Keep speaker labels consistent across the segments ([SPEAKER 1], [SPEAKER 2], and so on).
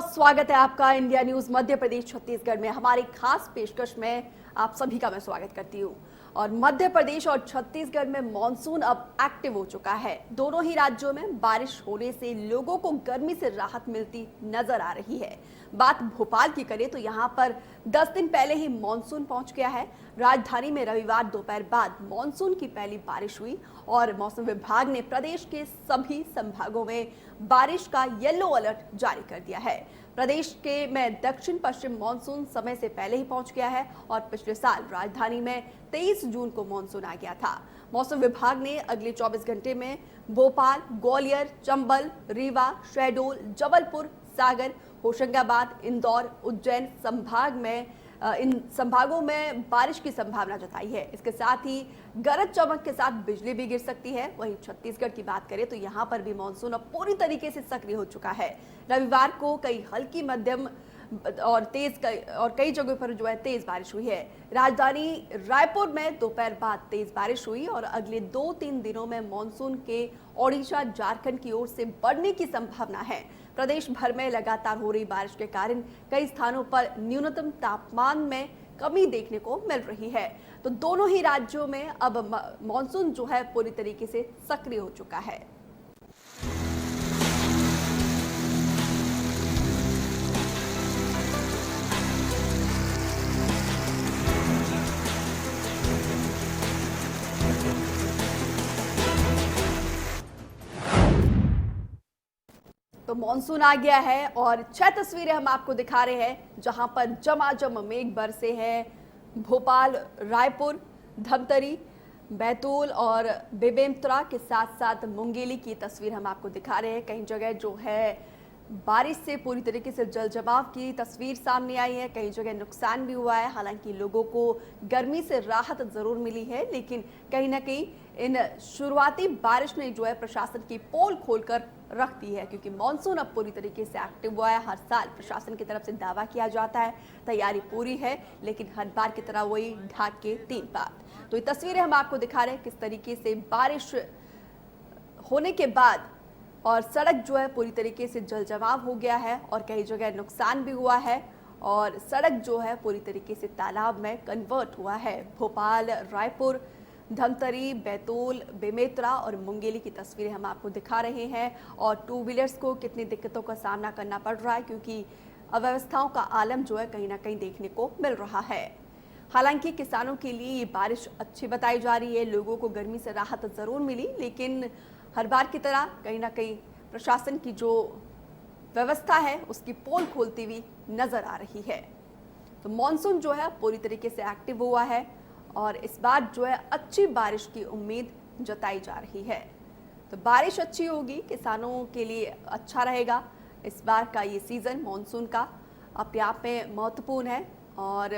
[SPEAKER 1] बहुत स्वागत है आपका इंडिया न्यूज मध्य प्रदेश छत्तीसगढ़ में। हमारी खास पेशकश में आप सभी का मैं स्वागत करती हूं। और मध्य प्रदेश और छत्तीसगढ़ में मॉनसून अब एक्टिव हो चुका है। दोनों ही राज्यों में बारिश होने से लोगों को गर्मी से राहत मिलती नजर आ रही है। बात भोपाल की करें तो यहां पर 10 दिन पहले ही मॉनसून पहुंच गया है। राजधानी में रविवार दोपहर बाद मॉनसून की पहली बारिश हुई और मौसम विभाग ने प्रदेश के सभी संभागों में बारिश का येलो अलर्ट जारी कर दिया है। प्रदेश के में दक्षिण पश्चिम मॉनसून समय से पहले ही पहुंच गया है और पिछले साल राजधानी में 23 जून को मॉनसून आ गया था। मौसम विभाग ने अगले 24 घंटे में भोपाल, ग्वालियर, चंबल, रीवा, शहडोल, जबलपुर, सागर, होशंगाबाद, इंदौर, उज्जैन इन संभागों में बारिश की संभावना जताई है। इसके साथ ही गरज चमक के साथ बिजली भी गिर सकती है। वहीं छत्तीसगढ़ की बात करें तो यहां पर भी मानसून अब पूरी तरीके से सक्रिय हो चुका है। रविवार को कई हल्की, मध्यम और कई जगहों पर जो है तेज बारिश हुई है। राजधानी रायपुर में दोपहर बाद तेज बारिश हुई और अगले 2-3 दिनों में मानसून के ओडिशा, झारखंड की ओर से बढ़ने की संभावना है। प्रदेश भर में लगातार हो रही बारिश के कारण कई स्थानों पर न्यूनतम तापमान में कमी देखने को मिल रही है। तो दोनों ही राज्यों में अब मानसून जो है पूरी तरीके से सक्रिय हो चुका है। तो मॉनसून आ गया है और 6 तस्वीरें हम आपको दिखा रहे हैं जहां पर झमाझम मेघ बरसे हैं। भोपाल, रायपुर, धमतरी, बैतूल और बेमेतरा के साथ साथ मुंगेली की तस्वीर हम आपको दिखा रहे हैं। कई जगह जो है बारिश से पूरी तरीके से जल जमाव की तस्वीर सामने आई है। कई जगह नुकसान भी हुआ है। हालांकि लोगों को गर्मी से राहत जरूर मिली है, लेकिन कहीं ना कहीं इन शुरुआती बारिश ने जो है प्रशासन की पोल खोलकर रख दी है, क्योंकि मानसून अब पूरी तरीके से एक्टिव हुआ है। हर साल प्रशासन की तरफ से दावा किया जाता है तैयारी पूरी है, लेकिन हर बार की तरह वही ढाक के 3 बात। तो ये तस्वीरें हम आपको दिखा रहे हैं किस तरीके से बारिश होने के बाद और सड़क जो है पूरी तरीके से जल जमाव हो गया है और कई जगह नुकसान भी हुआ है और सड़क जो है पूरी तरीके से तालाब में कन्वर्ट हुआ है। भोपाल, रायपुर, धमतरी, बैतूल, बेमेतरा और मुंगेली की तस्वीरें हम आपको दिखा रहे हैं। और 2 व्हीलर्स को कितनी दिक्कतों का सामना करना पड़ रहा है, क्योंकि अव्यवस्थाओं का आलम जो है कहीं ना कहीं देखने को मिल रहा है। हालांकि किसानों के लिए ये बारिश अच्छी बताई जा रही है। लोगों को गर्मी से राहत जरूर मिली, लेकिन हर बार की तरह कहीं ना कहीं प्रशासन की जो व्यवस्था है उसकी पोल खोलती हुई नजर आ रही है। तो मॉनसून जो है पूरी तरीके से एक्टिव हुआ है और इस बार जो है अच्छी बारिश की उम्मीद जताई जा रही है। तो बारिश अच्छी होगी, किसानों के लिए अच्छा रहेगा। इस बार का ये सीजन मॉनसून का अपने आप में महत्वपूर्ण है और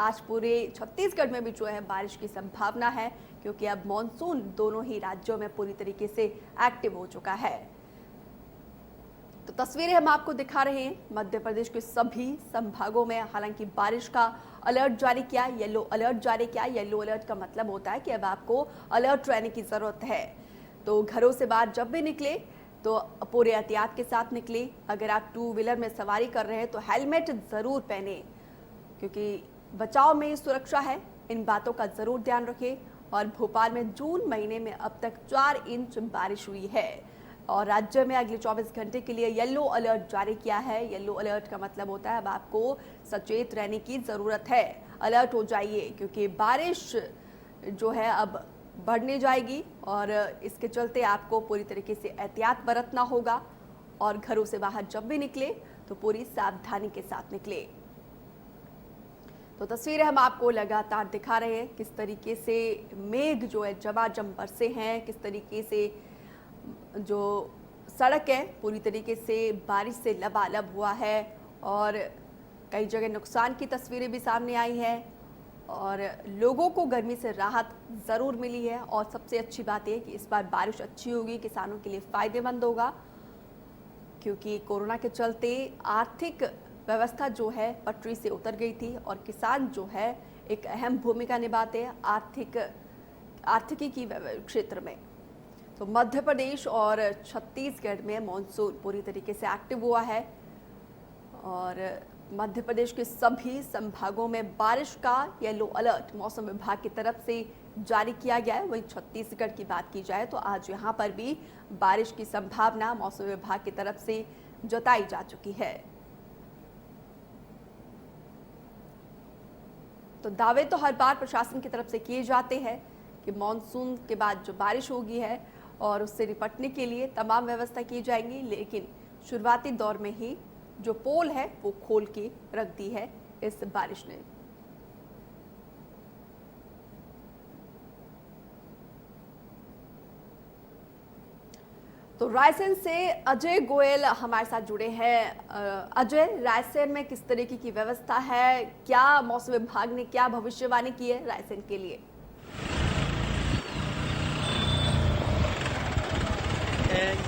[SPEAKER 1] आज पूरे छत्तीसगढ़ में भी जो है बारिश की संभावना है, क्योंकि अब मॉनसून दोनों ही राज्यों में पूरी तरीके से एक्टिव हो चुका है। तो तस्वीरें हम आपको दिखा रहे हैं मध्य प्रदेश के सभी संभागों में। हालांकि बारिश का अलर्ट जारी किया, येलो अलर्ट जारी किया। येलो अलर्ट का मतलब होता है कि अब आपको अलर्ट रहने की जरूरत है। तो घरों से बाहर जब भी निकले तो पूरे एहतियात के साथ निकले। अगर आप 2 व्हीलर में सवारी कर रहे हैं तो हेलमेट जरूर पहने, क्योंकि बचाव में सुरक्षा है। इन बातों का जरूर ध्यान रखें। और भोपाल में जून महीने में अब तक 4 इंच बारिश हुई है और राज्य में अगले 24 घंटे के लिए येलो अलर्ट जारी किया है। येलो अलर्ट का मतलब होता है अब आपको सचेत रहने की जरूरत है। अलर्ट हो जाइए, क्योंकि बारिश जो है अब बढ़ने जाएगी और इसके चलते आपको पूरी तरीके से एहतियात बरतना होगा और घरों से बाहर जब भी निकले तो पूरी सावधानी के साथ निकले। तो तस्वीरें हम आपको लगातार दिखा रहे हैं किस तरीके से मेघ जो है झमाझम बरसे हैं, किस तरीके से जो सड़क है पूरी तरीके से बारिश से लबालब हुआ है और कई जगह नुकसान की तस्वीरें भी सामने आई हैं और लोगों को गर्मी से राहत ज़रूर मिली है। और सबसे अच्छी बात यह कि इस बार बारिश अच्छी होगी, किसानों के लिए फ़ायदेमंद होगा, क्योंकि कोरोना के चलते आर्थिक व्यवस्था जो है पटरी से उतर गई थी और किसान जो है एक अहम भूमिका निभाते हैं आर्थिकी की क्षेत्र में। तो मध्य प्रदेश और छत्तीसगढ़ में मॉनसून पूरी तरीके से एक्टिव हुआ है और मध्य प्रदेश के सभी संभागों में बारिश का येलो अलर्ट मौसम विभाग की तरफ से जारी किया गया है। वहीं छत्तीसगढ़ की बात की जाए तो आज यहां पर भी बारिश की संभावना मौसम विभाग की तरफ से जताई जा चुकी है। तो दावे तो हर बार प्रशासन की तरफ से किए जाते हैं कि मानसून के बाद जो बारिश होगी है और उससे निपटने के लिए तमाम व्यवस्था की जाएंगी, लेकिन शुरुआती दौर में ही जो पोल है वो खोल के रख दी है इस बारिश ने। तो रायसेन से अजय गोयल हमारे साथ जुड़े हैं। अजय, रायसेन में किस तरीके की व्यवस्था है, क्या मौसम विभाग ने क्या भविष्यवाणी की है रायसेन के लिए?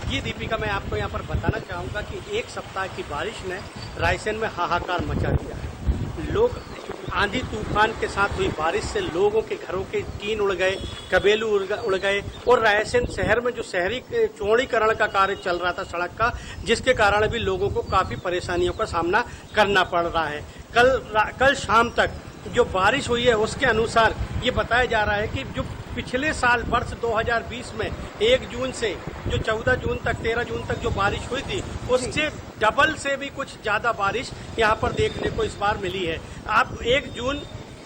[SPEAKER 2] ये दीपिका, मैं आपको यहाँ पर बताना चाहूँगा कि एक सप्ताह की बारिश ने रायसेन में हाहाकार मचा दिया है। लोग आंधी तूफान के साथ हुई बारिश से लोगों के घरों के टीन उड़ गए, कबेलू उड़ गए और रायसेन शहर में जो शहरी चौड़ीकरण का कार्य चल रहा था सड़क का, जिसके कारण भी लोगों को काफी परेशानियों का सामना करना पड़ रहा है। कल शाम तक जो बारिश हुई है उसके अनुसार ये बताया जा रहा है कि जो पिछले साल वर्ष 2020 में 1 जून से जो 14 जून तक 13 जून तक जो बारिश हुई थी उससे डबल से भी कुछ ज्यादा बारिश यहाँ पर देखने को इस बार मिली है। आप 1 जून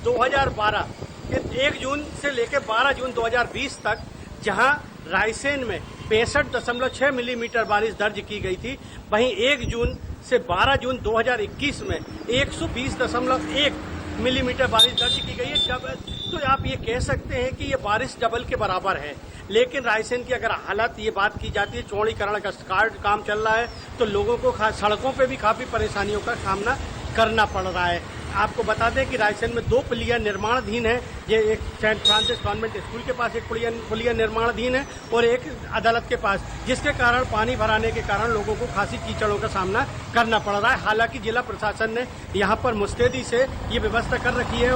[SPEAKER 2] 2012 1 जून से लेकर 12 जून 2020 तक जहाँ रायसेन में 65.6 मिलीमीटर बारिश दर्ज की गई थी, वहीं 1 जून से 12 जून 2021 में 120.1 मिलीमीटर बारिश दर्ज की गई है। तो आप ये कह सकते हैं कि ये बारिश डबल के बराबर है। लेकिन रायसेन की अगर हालत ये बात की जाती है, चौड़ीकरण का काम चल रहा है तो लोगों को सड़कों पे भी काफी परेशानियों का सामना करना पड़ रहा है। आपको बता दें कि रायसेन में 2 पुलिया निर्माणाधीन है। ये एक सेंट फ्रांसिस कॉन्वेंट स्कूल के पास एक पुलिया निर्माणाधीन है और एक अदालत के पास, जिसके कारण पानी भराने के कारण लोगों को खासी कीचड़ों का सामना करना पड़ रहा है। हालांकि जिला प्रशासन ने यहाँ पर मुस्तैदी से ये व्यवस्था कर रखी है।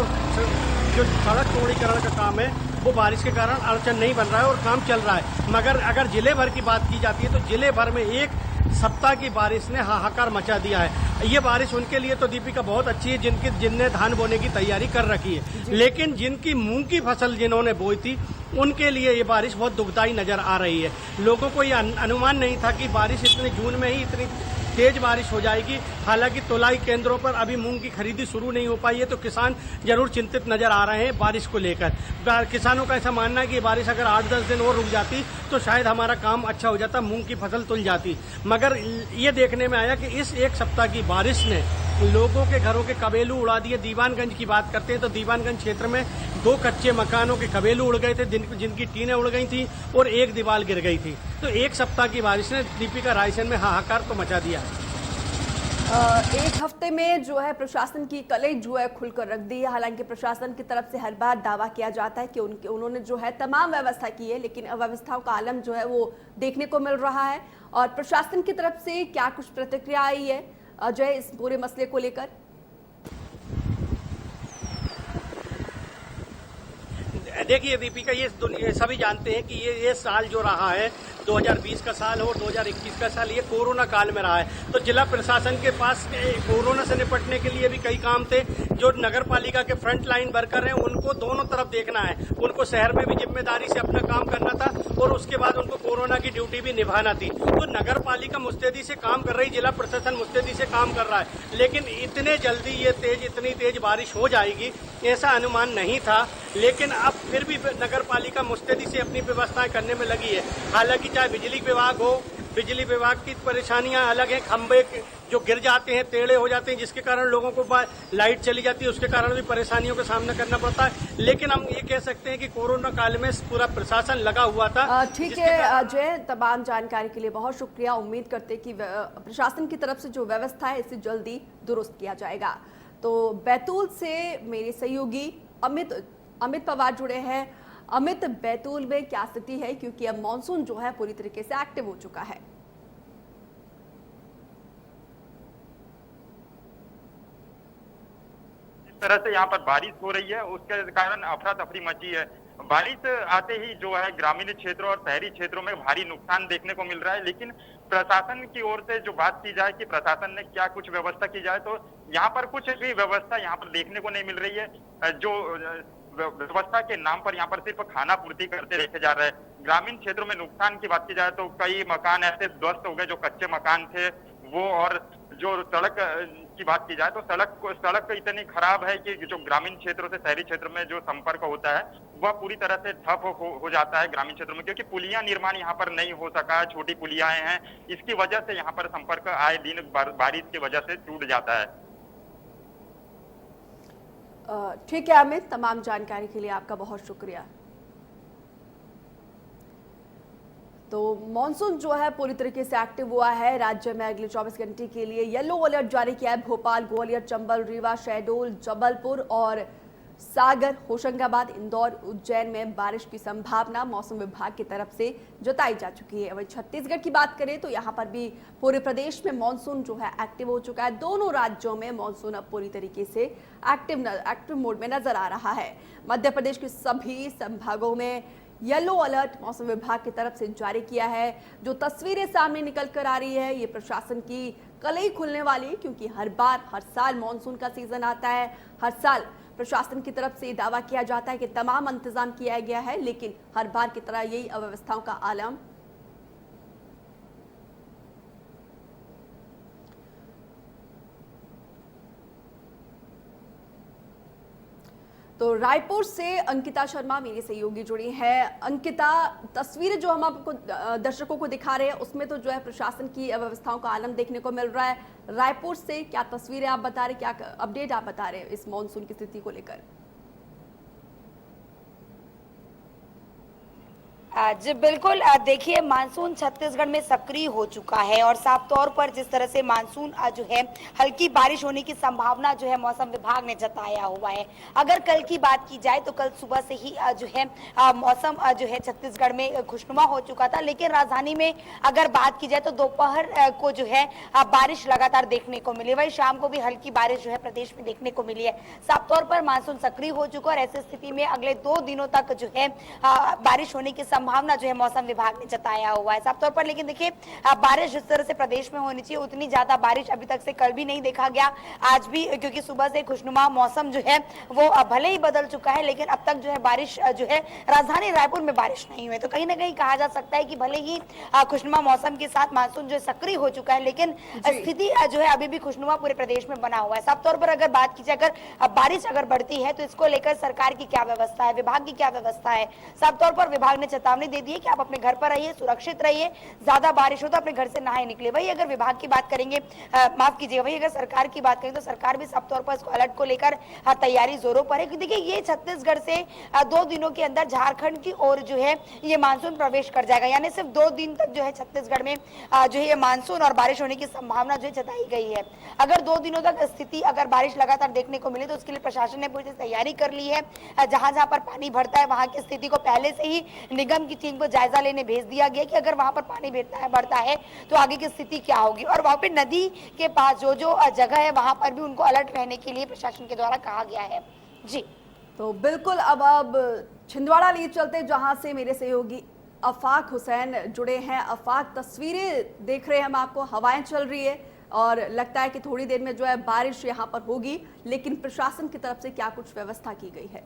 [SPEAKER 2] जो सड़क चौड़ीकरण का काम है वो बारिश के कारण अड़चन नहीं बन रहा है और काम चल रहा है। मगर अगर जिले भर की बात की जाती है तो जिले भर में एक सप्ताह की बारिश ने हाहाकार मचा दिया है। ये बारिश उनके लिए तो दीपिका बहुत अच्छी है जिनने धान बोने की तैयारी कर रखी है, लेकिन जिनकी मूंग की फसल जिन्होंने बोई थी उनके लिए ये बारिश बहुत दुखदायी नजर आ रही है। लोगों को ये अनुमान नहीं था कि बारिश इतने जून में ही इतनी तेज बारिश हो जाएगी। हालांकि तुलाई केंद्रों पर अभी मूंग की खरीदी शुरू नहीं हो पाई है, तो किसान जरूर चिंतित नजर आ रहे हैं बारिश को लेकर। किसानों का ऐसा मानना है कि बारिश अगर 8-10 दिन और रुक जाती तो शायद हमारा काम अच्छा हो जाता, मूंग की फसल तुल जाती। मगर ये देखने में आया कि इस एक सप्ताह की बारिश ने लोगों के घरों के कबेलू उड़ा दिए। दीवानगंज की बात करते हैं तो दीवानगंज क्षेत्र में 2 कच्चे मकानों के कबेलू उड़ गए थे, जिनकी टीनें उड़ गई थी और एक दीवार गिर गई थी। तो एक सप्ताह की बारिश ने दीपिका रायसेन में हाहाकार तो मचा दिया है।
[SPEAKER 1] एक हफ्ते में जो है प्रशासन की कलेज जो है खुलकर रख दी है। हालांकि प्रशासन की तरफ से हर बार दावा किया जाता है कि उन्होंने जो है तमाम व्यवस्था की है, लेकिन अव्यवस्थाओं का आलम जो है वो देखने को मिल रहा है। और प्रशासन की तरफ से क्या कुछ प्रतिक्रिया आई है अजय इस पूरे मसले को लेकर?
[SPEAKER 2] देखिए दीपिका, ये सभी जानते हैं कि ये साल जो रहा है 2020 का साल और 2021 का साल, ये कोरोना काल में रहा है। तो जिला प्रशासन के पास कोरोना से निपटने के लिए भी कई काम थे। जो नगर पालिका के फ्रंट लाइन वर्कर हैं उनको दोनों तरफ देखना है। उनको शहर में भी जिम्मेदारी से अपना काम करना था और उसके बाद उनको कोरोना की ड्यूटी भी निभाना थी। तो नगर पालिका मुस्तैदी से काम कर रही, जिला प्रशासन मुस्तैदी से काम कर रहा है। लेकिन इतने जल्दी इतनी तेज बारिश हो जाएगी ऐसा अनुमान नहीं था। लेकिन अब फिर भी नगर पालिका मुस्तैदी से अपनी व्यवस्थाएं करने में लगी है। हालांकि चाहे बिजली विभाग हो, बिजली विभाग की परेशानियां अलग हैं। खंबे जो गिर जाते हैं, टेढ़े हो जाते हैं, जिसके कारण लोगों को लाइट चली जाती है, उसके कारण भी परेशानियों का सामना करना पड़ता है। लेकिन हम ये कह सकते हैं कि कोरोना काल में पूरा प्रशासन लगा हुआ था।
[SPEAKER 1] ठीक है अजय, तमाम जानकारी के लिए बहुत शुक्रिया। उम्मीद करते कि प्रशासन की तरफ से जो व्यवस्था है इसे जल्दी दुरुस्त किया जाएगा। तो बैतूल से मेरे सहयोगी अमित पवार जुड़े हैं। अमित, बैतूल में क्या स्थिति है, क्योंकि अब मानसून जो है पूरी तरीके से एक्टिव हो चुका है?
[SPEAKER 3] जिस तरह से यहाँ पर बारिश हो रही है उसके कारण अफरा तफरी मची है। बारिश आते ही जो है ग्रामीण क्षेत्रों और शहरी क्षेत्रों में भारी नुकसान देखने को मिल रहा है। लेकिन प्रशासन की ओर से जो बात की जाए कि प्रशासन ने क्या कुछ व्यवस्था की जाए, तो यहाँ पर कुछ भी व्यवस्था यहाँ पर देखने को नहीं मिल रही है। जो व्यवस्था के नाम पर यहाँ पर सिर्फ खाना पूर्ति करते देखे जा रहे हैं। ग्रामीण क्षेत्रों में नुकसान की बात की जाए तो कई मकान ऐसे ध्वस्त हो गए जो कच्चे मकान थे वो, और जो सड़क की बात की जाए तो सड़क इतनी खराब है कि जो ग्रामीण क्षेत्रों से शहरी क्षेत्र में जो संपर्क होता है वह पूरी तरह से ठप हो जाता है ग्रामीण क्षेत्रों में, क्योंकि पुलिया निर्माण यहाँ पर नहीं हो सका है, छोटी पुलियाएं हैं, इसकी वजह से यहाँ पर संपर्क आए दिन बारिश की वजह से टूट जाता है।
[SPEAKER 1] ठीक है अमित, तमाम जानकारी के लिए आपका बहुत शुक्रिया। तो मॉनसून जो है पूरी तरीके से एक्टिव हुआ है। राज्य में अगले 24 घंटे के लिए येलो अलर्ट जारी किया है। भोपाल, ग्वालियर, चंबल, रीवा, शहडोल, जबलपुर और सागर, होशंगाबाद, इंदौर, उज्जैन में बारिश की संभावना मौसम विभाग की तरफ से जताई जा चुकी है। वहीं छत्तीसगढ़ की बात करें तो यहां पर भी पूरे प्रदेश में मॉनसून जो है एक्टिव हो चुका है। दोनों राज्यों में मॉनसून अब पूरी तरीके से एक्टिव मोड में नजर आ रहा है। मध्य प्रदेश के सभी संभागों में येलो अलर्ट मौसम विभाग की तरफ से जारी किया है। जो तस्वीरें सामने निकल कर आ रही है ये प्रशासन की कलई खुलने वाली है, क्योंकि हर साल मॉनसून का सीजन आता है। हर साल प्रशासन की तरफ से दावा किया जाता है कि तमाम इंतजाम किया गया है, लेकिन हर बार की तरह यही अव्यवस्थाओं का आलम तो रायपुर से अंकिता शर्मा मेरी सहयोगी जुड़ी है। अंकिता, तस्वीरें जो हम आपको दर्शकों को दिखा रहे हैं उसमें तो जो है प्रशासन की अव्यवस्थाओं का आलम देखने को मिल रहा है। रायपुर से क्या तस्वीरें आप बता रहे, क्या अपडेट आप बता रहे हैं इस मॉनसून की स्थिति को लेकर?
[SPEAKER 4] जी बिल्कुल, देखिए मानसून छत्तीसगढ़ में सक्रिय हो चुका है और साफ तौर पर जिस तरह से मानसून जो है हल्की बारिश होने की संभावना जो है मौसम विभाग ने जताया हुआ है। अगर कल की बात की जाए तो कल सुबह से ही जो है मौसम जो है छत्तीसगढ़ में खुशनुमा हो चुका था, लेकिन राजधानी में अगर बात की जाए तो दोपहर को जो है बारिश लगातार देखने को मिली। वही शाम को भी हल्की बारिश जो है प्रदेश में देखने को मिली है। साफ तौर पर मानसून सक्रिय हो चुका है और ऐसी स्थिति में अगले 2 दिनों तक जो है बारिश होने की संभावना जो है मौसम विभाग ने जताया हुआ है साफ तौर पर। लेकिन देखिए बारिश जिस तरह से प्रदेश में होनी चाहिए उतनी ज्यादा बारिश अभी तक से कल भी नहीं देखा गया, आज भी, क्योंकि सुबह से खुशनुमा मौसम जो है वो भले ही बदल चुका है लेकिन अब तक जो है बारिश जो है राजधानी रायपुर में बारिश नहीं हुई। तो कहीं ना कहीं कहा जा सकता है कि भले ही खुशनुमा मौसम के साथ मानसून जो है सक्रिय हो चुका है, लेकिन स्थिति जो है अभी भी खुशनुमा पूरे प्रदेश में बना हुआ है। साफ तौर पर अगर बात की जाए अगर बारिश अगर बढ़ती है तो इसको लेकर सरकार की क्या व्यवस्था है, विभाग की क्या व्यवस्था है। साफ तौर पर विभाग ने चेतावनी दे दी है कि आप अपने घर पर रहिए, सुरक्षित रहिए, ज्यादा बारिश हो तो अपने घर से नहाए निकले। वही अगर विभाग की बात करेंगे, माफ कीजिएगा, वही अगर सरकार की बात करें तो सरकार भी साफ तौर पर इसको अलर्ट को लेकर तैयारी जोरों पर है। देखिए ये छत्तीसगढ़ से 2 दिनों के अंदर झारखंड की ओर जो है ये मानसून प्रवेश कर जाएगा, यानी सिर्फ 2 दिन तक जो है छत्तीसगढ़ में जो है ये मानसून और बारिश होने की संभावना जो है जताई गई है। अगर 2 दिनों तक स्थिति अगर बारिश लगातार देखने को मिले तो उसके लिए प्रशासन ने पूरी तैयारी कर ली है। जहां जहां पर पानी भरता है वहां की स्थिति को पहले से ही निगम की टीम को जायजा लेने भेज दिया गया कि अगर वहां पर पानी बढ़ता है तो आगे की स्थिति क्या होगी। और वहां पे नदी के पास जो जगह है वहां पर भी उनको अलर्ट रहने के लिए प्रशासन के द्वारा कहा गया है। जी
[SPEAKER 1] तो बिल्कुल, अब छिंदवाड़ा लिए चलते जहां से मेरे सहयोगी अफाक हुसैन जुड़े हैं। अफाक, तस्वीरें देख रहे हैं हम आपको, हवाएं चल रही है और लगता है कि थोड़ी देर में जो है बारिश यहां पर होगी, लेकिन प्रशासन की तरफ से क्या कुछ व्यवस्था की गई है?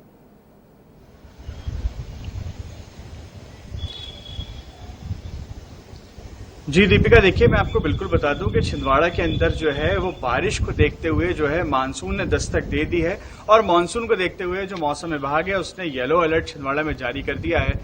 [SPEAKER 5] जी दीपिका, देखिए मैं आपको बिल्कुल बता दूं कि छिंदवाड़ा के अंदर जो है वो बारिश को देखते हुए जो है मानसून ने दस्तक दे दी है और मानसून को देखते हुए जो मौसम विभाग है उसने येलो अलर्ट छिंदवाड़ा में जारी कर दिया है।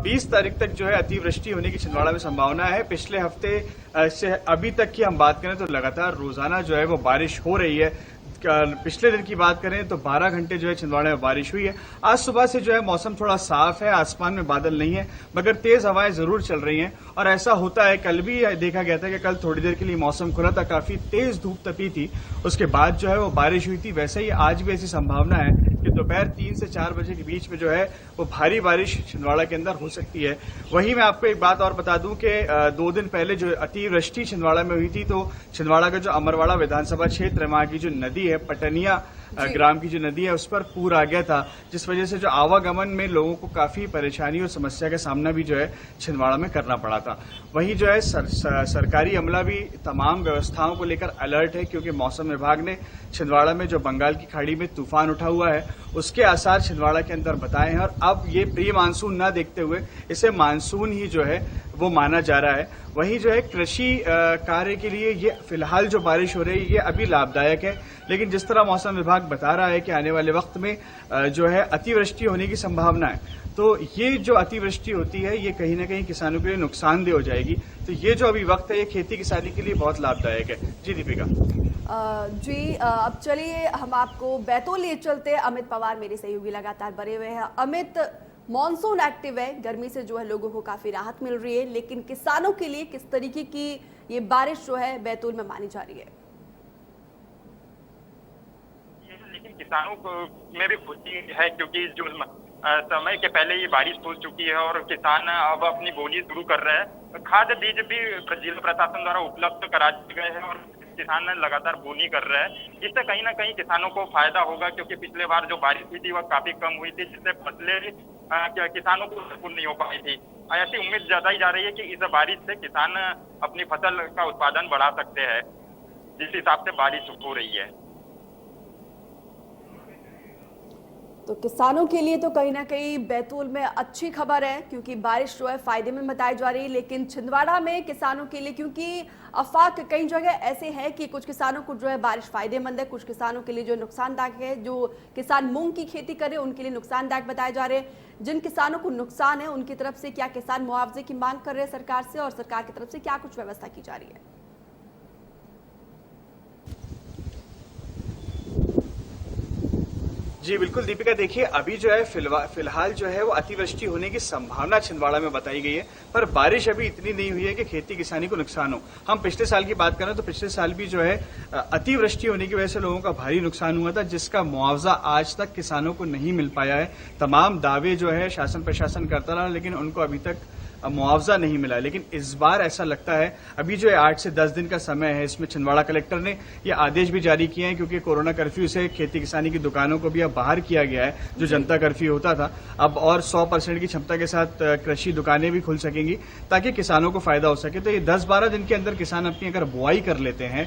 [SPEAKER 5] 20 तारीख तक जो है अतिवृष्टि होने की छिंदवाड़ा में संभावना है। पिछले हफ्ते से अभी तक की हम बात करें तो लगातार रोजाना जो है वो बारिश हो रही है। पिछले दिन की बात करें तो 12 घंटे जो है छिंदवाड़ा में बारिश हुई है। आज सुबह से जो है मौसम थोड़ा साफ है, आसमान में बादल नहीं है मगर तेज हवाएं जरूर चल रही हैं और ऐसा होता है। कल भी देखा गया था कि कल थोड़ी देर के लिए मौसम खुला था, काफी तेज धूप तपी थी, उसके बाद जो है वो बारिश हुई थी। वैसे ही आज भी ऐसी संभावना है कि दोपहर 3 से 4 बजे के बीच में जो है वो भारी बारिश छिंदवाड़ा के अंदर हो सकती है। वहीं मैं आपको एक बात और बता दूं कि 2 दिन पहले जो अतिवृष्टि छिंदवाड़ा में हुई थी तो छिंदवाड़ा का जो अमरवाड़ा विधानसभा क्षेत्र है वहां की जो नदी है पटनिया ग्राम की जो नदी है उस पर पूर आ गया था, जिस वजह से जो आवागमन में लोगों को काफी परेशानी और समस्या का सामना भी जो है छिंदवाड़ा में करना पड़ा था। वहीं जो है सरकारी अमला भी तमाम व्यवस्थाओं को लेकर अलर्ट है, क्योंकि मौसम विभाग ने छिंदवाड़ा में जो बंगाल की खाड़ी में तूफान उठा हुआ है उसके आसार छिंदवाड़ा के अंदर बताए हैं, और अब ये प्री मानसून ना देखते हुए इसे मानसून ही जो है वो माना जा रहा है। वहीं जो है कृषि कार्य के लिए ये फिलहाल जो बारिश हो रही है ये अभी लाभदायक है, लेकिन जिस तरह मौसम विभाग बता रहा है कि आने वाले वक्त में जो है अतिवृष्टि होने की संभावना है, तो ये जो अतिवृष्टि होती है ये कहीं ना कहीं किसानों के लिए नुकसानदेह हो जाएगी। तो ये जो अभी वक्त है ये खेती किसानी के लिए बहुत लाभदायक है। जी दीपिका।
[SPEAKER 1] अब चलिए हम आपको बैतूल लिए चलते हैं। अमित पवार मेरे सहयोगी लगातार बने हुए हैं। अमित, मॉनसून एक्टिव है, गर्मी से जो है लोगों को काफी राहत मिल रही है, लेकिन किसानों के लिए किस तरीके की ये बारिश जो है बैतूल में मानी जा रही है?
[SPEAKER 3] लेकिन किसानों को में भी खुशी है, क्योंकि जो समय के पहले ये बारिश हो चुकी है और किसान अब अपनी बोनी शुरू कर रहे हैं। खाद बीज भी जिला प्रशासन द्वारा उपलब्ध करा दिए गए हैं और किसान लगातार बोनी कर रहे हैं। इससे कहीं ना कहीं किसानों को फायदा होगा, क्योंकि पिछले बार जो बारिश हुई थी वह काफी कम हुई थी, जिससे फसलें किसानों को पूर्ण नहीं हो पाई थी। ऐसी उम्मीद जताई जा रही है कि इस बारिश से किसान अपनी फसल का उत्पादन बढ़ा सकते हैं, जिस हिसाब से बारिश हो रही है।
[SPEAKER 1] तो किसानों के लिए तो कहीं ना कहीं बैतूल में अच्छी खबर है, क्योंकि बारिश जो है फायदे में बताई जा रही है। लेकिन छिंदवाड़ा में किसानों के लिए, क्योंकि अफवाह कई जगह ऐसे है कि कुछ किसानों को जो है बारिश फायदेमंद है, कुछ किसानों के लिए जो नुकसानदायक है। जो किसान मूंग की खेती करे उनके लिए नुकसानदायक बताए जा रहे हैं। जिन किसानों को नुकसान है उनकी तरफ से क्या किसान मुआवजे की मांग कर रहे हैं सरकार से, और सरकार की तरफ से क्या कुछ व्यवस्था की जा रही है?
[SPEAKER 5] जी बिल्कुल दीपिका, देखिए अभी जो है फिलहाल जो है वो अतिवृष्टि होने की संभावना छिंदवाड़ा में बताई गई है, पर बारिश अभी इतनी नहीं हुई है कि खेती किसानी को नुकसान हो। हम पिछले साल की बात करें तो पिछले साल भी जो है अतिवृष्टि होने की वजह से लोगों का भारी नुकसान हुआ था, जिसका मुआवजा आज तक किसानों को नहीं मिल पाया है। तमाम दावे जो है शासन प्रशासन करता रहा, लेकिन उनको अभी तक मुआवजा नहीं मिला। लेकिन इस बार ऐसा लगता है, अभी जो है 8 से 10 दिन का समय है, इसमें छिंदवाड़ा कलेक्टर ने ये आदेश भी जारी किए हैं, क्योंकि कोरोना कर्फ्यू से खेती किसानी की दुकानों को भी अब बाहर किया गया है, जो जनता कर्फ्यू होता था। अब और 100% की क्षमता के साथ कृषि दुकानें भी खुल सकेंगी, ताकि किसानों को फायदा हो सके। तो ये 10-12 दिन के अंदर किसान अपनी अगर बुआई कर लेते हैं,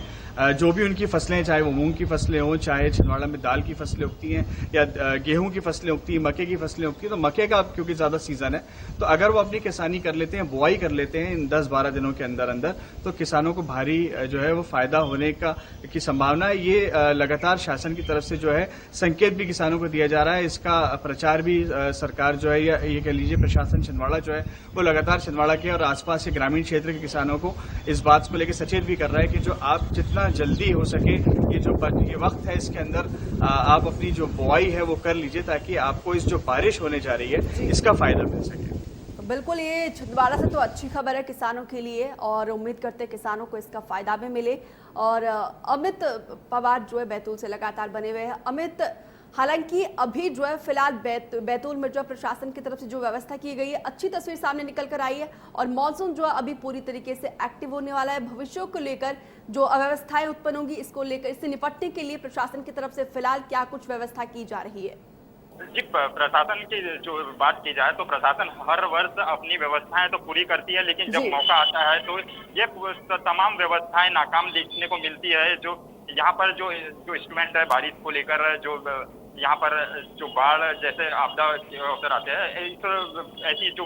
[SPEAKER 5] जो भी उनकी फसलें, चाहे वो मूंग की फसलें हों, चाहे छिंदवाड़ा में दाल की फसलें उगती हैं या गेहूं की फसलें उगती हैं, मक्के की फसलें उगती हैं, तो मक्के का अब क्योंकि ज्यादा सीजन है, तो अगर वो अपनी किसानी कर लेते हैं, बुआई कर लेते हैं इन 10-12 दिनों के अंदर अंदर, तो किसानों को भारी जो है वो फायदा होने की संभावना है। ये लगातार शासन की तरफ से जो है संकेत भी किसानों को दिया जा रहा है। इसका प्रचार भी सरकार जो है, या ये कह लीजिए प्रशासन छिंदवाड़ा जो है वो लगातार छिंदवाड़ा के और आसपास के ग्रामीण क्षेत्र के किसानों को इस बात को लेकर सचेत भी कर रहा है कि जो आप जितना जल्दी हो सके ये वक्त है, इसके अंदर आप अपनी जो बुआई है वो कर लीजिए, ताकि आपको इस जो बारिश होने जा रही है इसका फायदा मिल सके।
[SPEAKER 1] बिल्कुल, ये छिंदवाड़ा से तो अच्छी खबर है किसानों के लिए, और उम्मीद करते हैं किसानों को इसका फायदा भी मिले। और अमित पवार जो है बैतूल से लगातार बने हुए हैं। अमित, हालांकि अभी जो है फिलहाल बैतूल में जो प्रशासन की तरफ से जो व्यवस्था की गई है, अच्छी तस्वीर सामने निकल कर आई है, और मॉनसून जो है अभी पूरी तरीके से एक्टिव होने वाला है। भविष्य को लेकर जो अव्यवस्थाएं उत्पन्न होंगी, इसको लेकर, इससे निपटने के लिए प्रशासन की तरफ से फिलहाल क्या कुछ व्यवस्था की जा रही है?
[SPEAKER 3] जी, प्रशासन की जो बात की जाए तो प्रशासन हर वर्ष अपनी व्यवस्थाएं तो पूरी करती है, लेकिन जब मौका आता है तो ये तमाम व्यवस्थाएं नाकाम देखने को मिलती है। जो यहाँ पर जो इंस्ट्रूमेंट है बारिश को लेकर, जो यहाँ पर जो बाढ़ जैसे आपदा अवसर आते हैं, ऐसी जो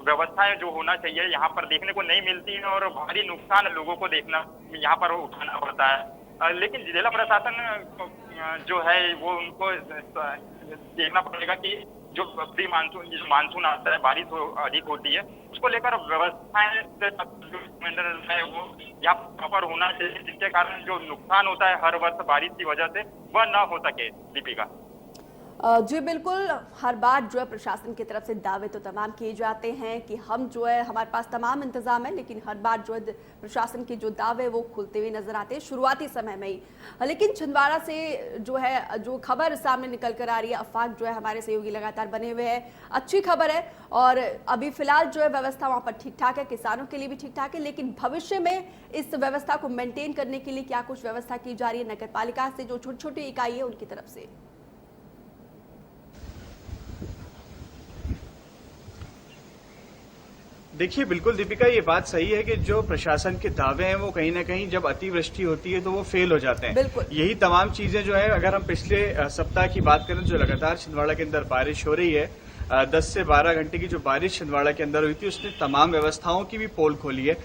[SPEAKER 3] व्यवस्थाएं जो होना चाहिए यहाँ पर देखने को नहीं मिलती है, और भारी नुकसान लोगों को देखना यहाँ पर उठाना पड़ता है। लेकिन जिला प्रशासन जो है वो उनको देखना पड़ेगा कि जो प्री मानसून, जो मानसून आता है, बारिश अधिक होती है, उसको लेकर व्यवस्थाएं है वो यहाँ प्रॉपर होना चाहिए, जिसके कारण जो नुकसान होता है हर वर्ष बारिश की वजह से वह न हो सके। दीपिका।
[SPEAKER 1] जी बिल्कुल, हर बार जो है प्रशासन की तरफ से दावे तो तमाम किए जाते हैं कि हम जो है हमारे पास तमाम इंतजाम है, लेकिन हर बार जो है प्रशासन के जो दावे वो खुलते हुए नजर आते हैं शुरुआती समय में ही। लेकिन छिंदवाड़ा से जो खबर सामने निकल कर आ रही है, अफवाह जो है हमारे सहयोगी लगातार बने हुए हैं, अच्छी खबर है और अभी फिलहाल जो है व्यवस्था वहां पर ठीक ठाक है, किसानों के लिए भी ठीक ठाक है, लेकिन भविष्य में इस व्यवस्था को मेंटेन करने के लिए क्या कुछ व्यवस्था की जा रही है नगर पालिका से, जो छोटी छोटी इकाई है उनकी तरफ से?
[SPEAKER 5] देखिए बिल्कुल दीपिका, ये बात सही है कि जो प्रशासन के दावे हैं वो कहीं ना कहीं जब अतिवृष्टि होती है तो वो फेल हो जाते हैं।
[SPEAKER 1] बिल्कुल।
[SPEAKER 5] यही तमाम चीजें जो है, अगर हम पिछले सप्ताह की बात करें, जो लगातार छिंदवाड़ा के अंदर बारिश हो रही है, 10 से 12 घंटे की जो बारिश छिंदवाड़ा के अंदर हुई थी उसने तमाम व्यवस्थाओं की भी पोल खोली है।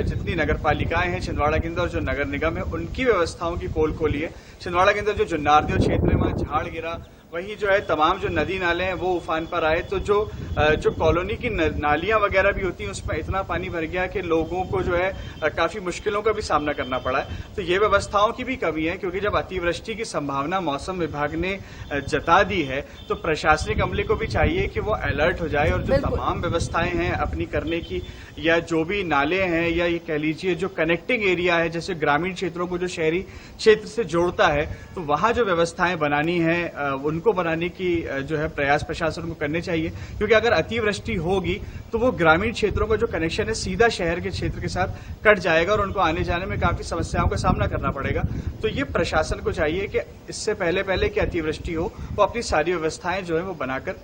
[SPEAKER 5] जितनी नगर पालिकाएं हैं छिंदवाड़ा के अंदर, जो नगर निगम है, उनकी व्यवस्थाओं की पोल खोली है। छिंदवाड़ा के अंदर जो जुन्नारदेव क्षेत्र है वहां झाड़ गिरा, वहीं जो है तमाम जो नदी नाले हैं वो उफान पर आए, तो जो कॉलोनी की नालियां वगैरह भी होती हैं उसमें इतना पानी भर गया कि लोगों को जो है काफी मुश्किलों का भी सामना करना पड़ा है। तो ये व्यवस्थाओं की भी कमी है, क्योंकि जब अतिवृष्टि की संभावना मौसम विभाग ने जता दी है तो प्रशासनिक अमले को भी चाहिए कि वो अलर्ट हो जाए और जो तमाम व्यवस्थाएं हैं अपनी करने की, या जो भी नाले हैं, या ये कह लीजिए जो कनेक्टिंग एरिया है, जैसे ग्रामीण क्षेत्रों को जो शहरी क्षेत्र से जोड़ता है, तो वहां जो व्यवस्थाएं बनानी है उनको बनाने की जो है प्रयास प्रशासन को करने चाहिए। क्योंकि अगर अतिवृष्टि होगी तो वो ग्रामीण क्षेत्रों का जो कनेक्शन है सीधा शहर के क्षेत्र के साथ कट जाएगा और उनको आने जाने में काफी समस्याओं का सामना करना पड़ेगा। तो ये प्रशासन को चाहिए कि इससे पहले कि अतिवृष्टि हो वो अपनी सारी व्यवस्थाएं जो है वो बनाकर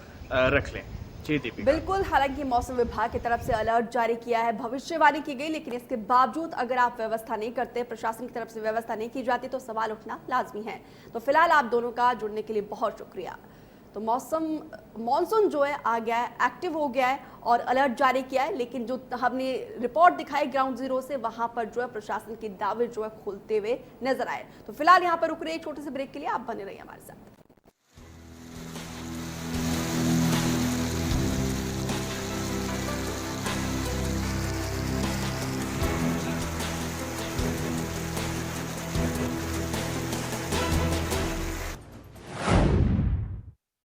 [SPEAKER 5] रख लें। जी दीपिका।
[SPEAKER 1] बिल्कुल, हालांकि मौसम विभाग की तरफ से अलर्ट जारी किया है, भविष्यवाणी की गई, लेकिन इसके बावजूद अगर आप व्यवस्था नहीं करते, प्रशासन की तरफ से व्यवस्था नहीं की जाती तो सवाल उठना लाजमी है। तो फिलहाल आप दोनों का जुड़ने के लिए बहुत शुक्रिया। तो मॉनसून जो है आ गया है, एक्टिव हो गया है और अलर्ट जारी किया है, लेकिन जो हमने रिपोर्ट दिखाई ग्राउंड जीरो से, वहां पर जो है प्रशासन के दावे जो है खुलते हुए नजर आए। तो फिलहाल यहाँ पर रुक रहे एक छोटे से ब्रेक के लिए, आप बने रहिए हमारे साथ।